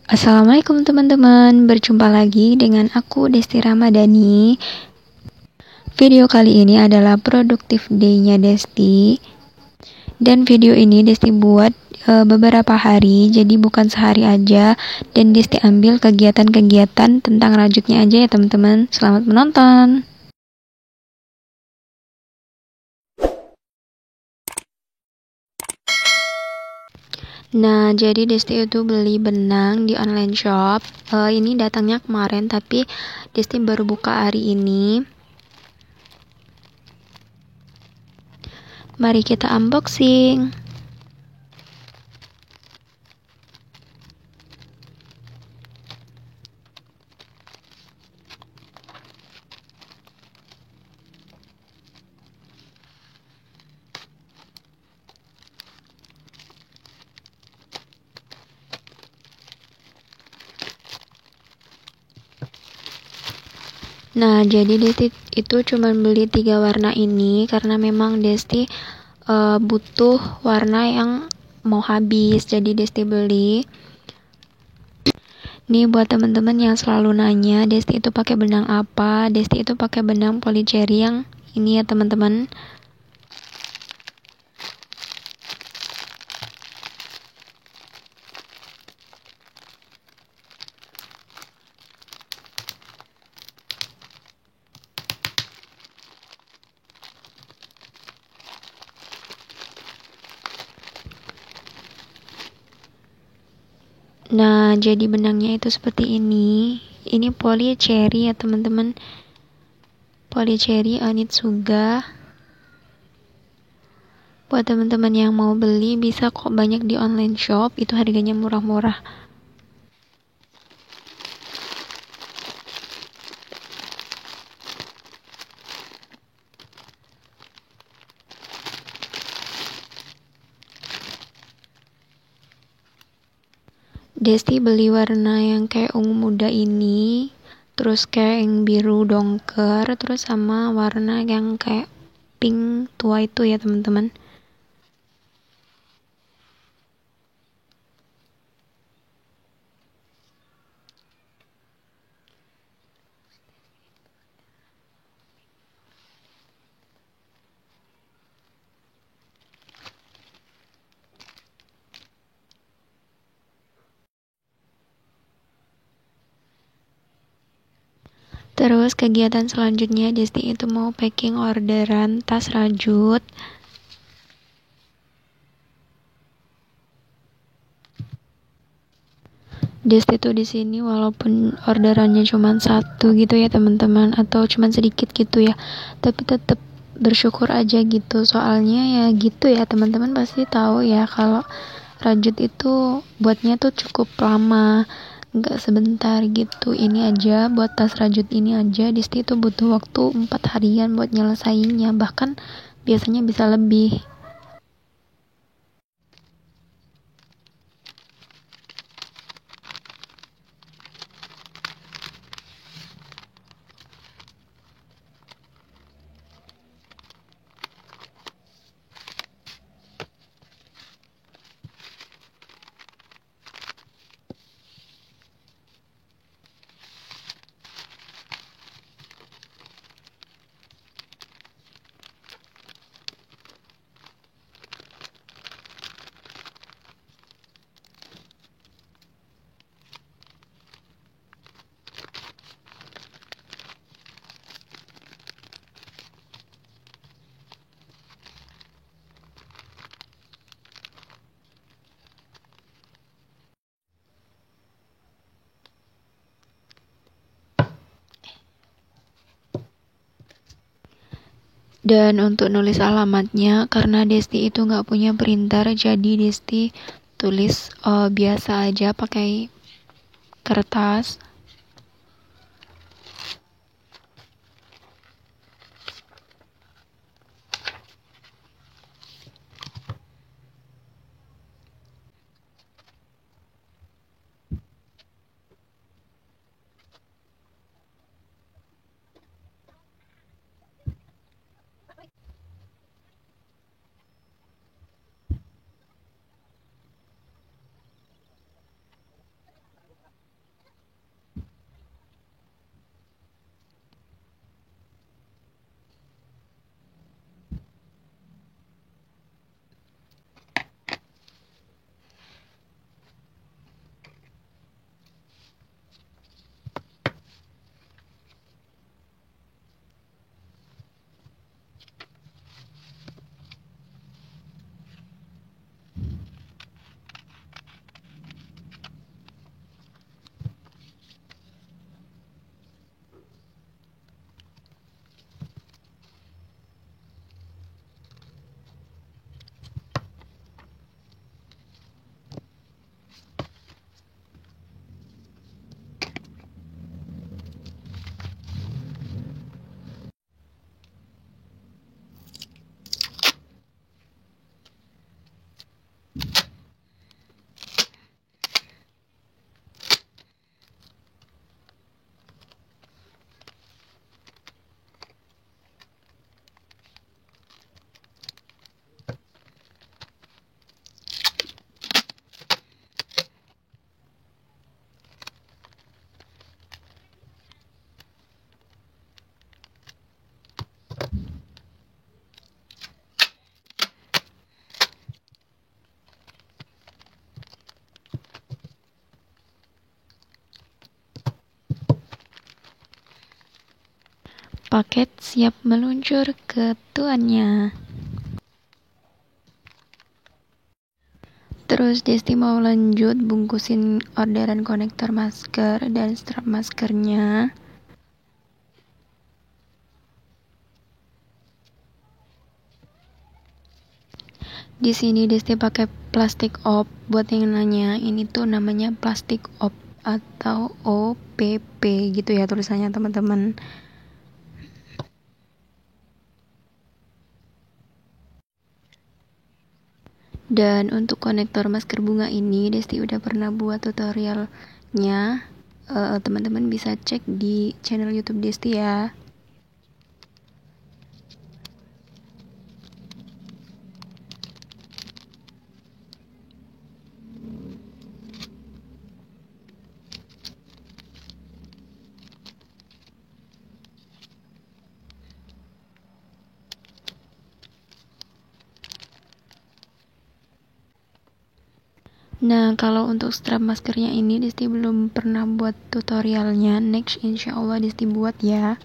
Assalamualaikum teman-teman, berjumpa lagi dengan aku Desti Ramadhani. Video kali ini adalah Productive Day-nya Desti. Dan video ini Desti buat beberapa hari, jadi bukan sehari aja. Dan Desti ambil kegiatan-kegiatan tentang rajutnya aja ya teman-teman. Selamat menonton. Nah, jadi Desti itu beli benang di online shop. Ini datangnya kemarin, tapi Desti baru buka hari ini. Mari kita unboxing. Nah, jadi Desti itu cuma beli 3 warna ini karena memang Desti butuh warna yang mau habis, jadi Desti beli. Nih buat teman-teman yang selalu nanya Desti itu pakai benang apa, Desti itu pakai benang polycherry yang ini ya teman-teman. Nah, jadi benangnya itu seperti ini. Ini polycherry ya teman-teman. Polycherry Onitsuga. Buat teman-teman yang mau beli bisa kok, banyak di online shop, itu harganya murah-murah. Desti beli warna yang kayak ungu muda ini, terus kayak yang biru dongker, terus sama warna yang kayak pink tua itu ya teman-teman. Terus kegiatan selanjutnya Desti itu mau packing orderan tas rajut. Desti tuh di sini walaupun orderannya cuma satu gitu ya teman-teman, atau cuma sedikit gitu ya, tapi tetap bersyukur aja gitu. Soalnya ya gitu ya teman-teman, pasti tahu ya kalau rajut itu buatnya tuh cukup lama, nggak sebentar gitu. Ini aja buat tas rajut ini aja Desti itu butuh waktu 4 harian buat nyelesainnya, bahkan biasanya bisa lebih. Dan untuk nulis alamatnya, karena Desti itu nggak punya printer, jadi Desti tulis biasa aja pakai kertas. paket siap meluncur ke tuannya. Terus Desti mau lanjut bungkusin orderan konektor masker dan strap maskernya. Di sini Desti pakai plastik op. Buat yang nanya, ini tuh namanya plastik op atau OPP gitu ya tulisannya teman-teman. Dan untuk konektor masker bunga ini Desti udah pernah buat tutorialnya. Teman-teman bisa cek di channel YouTube Desti ya. Nah, kalau untuk strap maskernya ini Desti belum pernah buat tutorialnya. Next insya Allah Desti buat ya.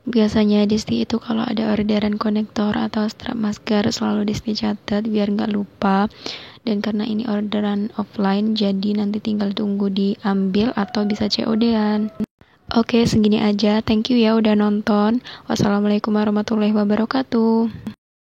Biasanya Disney itu kalau ada orderan konektor atau strap masker selalu Disney catat biar nggak lupa. Dan karena ini orderan offline, jadi nanti tinggal tunggu diambil atau bisa COD-an. Oke, segini aja. Thank you ya udah nonton. Wassalamualaikum warahmatullahi wabarakatuh.